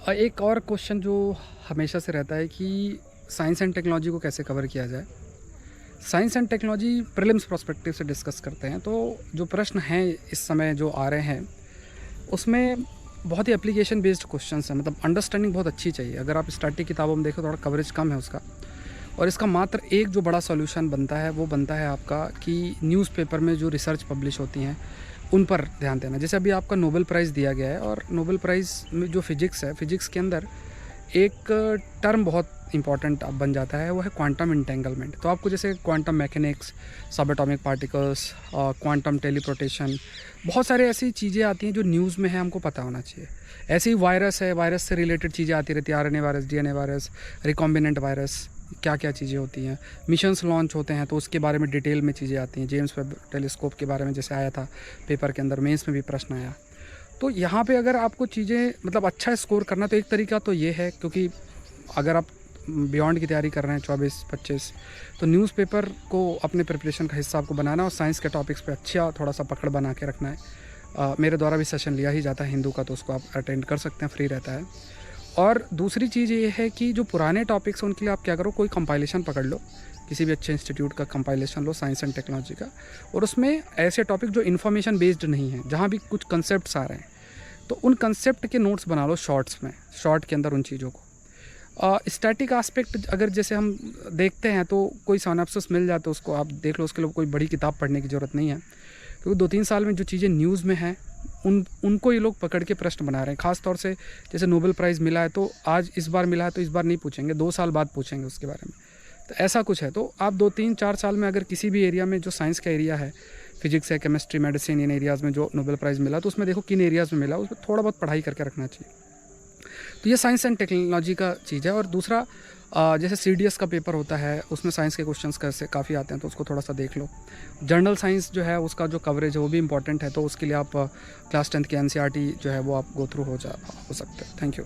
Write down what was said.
एक और क्वेश्चन जो हमेशा से रहता है कि साइंस एंड टेक्नोलॉजी को कैसे कवर किया जाए। Science and technology prelims perspective से डिस्कस करते हैं, तो जो प्रश्न हैं इस समय जो आ रहे हैं उसमें बहुत ही एप्लीकेशन बेस्ड क्वेश्चंस हैं। मतलब अंडरस्टैंडिंग बहुत अच्छी चाहिए। अगर आप स्टैटिक किताबों में देखो थोड़ा कवरेज कम है उसका, और इसका मात्र एक जो बड़ा सॉल्यूशन बनता है वो बनता है आपका कि न्यूज़पेपर में जो रिसर्च पब्लिश होती हैं उन पर ध्यान देना। जैसे अभी आपका नोबेल प्राइज़ दिया गया है, और नोबेल प्राइज़ में जो फिज़िक्स है, फिज़िक्स के अंदर एक टर्म बहुत इंपॉर्टेंट अब बन जाता है, वो है क्वांटम इंटेंगलमेंट। तो आपको जैसे क्वांटम मैकेनिक्स, सब एटॉमिक पार्टिकल्स, क्वांटम टेलीपोर्टेशन, बहुत सारे ऐसी चीज़ें आती हैं जो न्यूज़ में है, हमको पता होना चाहिए। ऐसे ही वायरस है, वायरस से रिलेटेड चीज़ें आती रहती है, RNA virus, DNA virus, recombinant virus, क्या क्या चीज़ें होती हैं। मिशंस लॉन्च होते हैं तो उसके बारे में डिटेल में चीज़ें आती हैं। जेम्स वेब टेलीस्कोप के बारे में जैसे आया था पेपर के अंदर, मेंस में भी प्रश्न आया। तो यहाँ पे अगर आपको चीज़ें मतलब अच्छा स्कोर करना, तो एक तरीका तो ये है, क्योंकि अगर आप बियॉन्ड की तैयारी कर रहे हैं 24-25, तो न्यूज़पेपर को अपने प्रिपरेशन का हिस्सा आपको बनाना, और साइंस के टॉपिक्स पे अच्छा थोड़ा सा पकड़ बना के रखना है। मेरे द्वारा भी सेशन लिया ही जाता है हिंदू का, तो उसको आप अटेंड कर सकते हैं, फ्री रहता है। और दूसरी चीज़ ये है कि जो पुराने टॉपिक्स हैं उनके लिए आप क्या करो, कोई कंपाइलेशन पकड़ लो, किसी भी अच्छे इंस्टीट्यूट का compilation low science and technology का, और उसमें ऐसे टॉपिक जो इन्फॉर्मेशन बेस्ड नहीं है, जहाँ भी कुछ कंसेप्ट आ रहे हैं, तो उन कंसेप्ट के नोट्स बना लो शॉर्ट्स में, शॉर्ट के अंदर उन चीज़ों को। स्टैटिक आस्पेक्ट अगर जैसे हम देखते हैं तो कोई सिनॉप्सिस मिल जाए तो उसको आप देख लो, उसके लिए कोई बड़ी किताब पढ़ने की ज़रूरत नहीं है, क्योंकि 2-3 साल में जो चीज़ें न्यूज़ में हैं उनको ये लोग पकड़ के प्रश्न बना रहे हैं। ख़ास तौर से जैसे नोबेल प्राइज़ मिला है, तो आज इस बार मिला है तो इस बार नहीं पूछेंगे, 2 साल बाद पूछेंगे उसके बारे में। तो ऐसा कुछ है। तो आप 2-3-4 साल में अगर किसी भी एरिया में जो साइंस का एरिया है, फिजिक्स है, केमिस्ट्री, मेडिसिन, इन एरियाज़ में जो नोबेल प्राइज़ मिला, तो उसमें देखो किन एरियाज़ में मिला, उसमें थोड़ा बहुत पढ़ाई करके रखना चाहिए। तो ये साइंस एंड टेक्नोलॉजी का चीज़ है। और दूसरा, जैसे सीडीएस का पेपर होता है, उसमें साइंस के क्वेश्चंस कैसे काफ़ी आते हैं, तो उसको थोड़ा सा देख लो। जनरल साइंस जो है उसका जो कवरेज है वो भी इंपॉर्टेंट है, तो उसके लिए आप क्लास 10th की एनसीईआरटी जो है वो आप गो थ्रू हो सकते हैं। Thank you.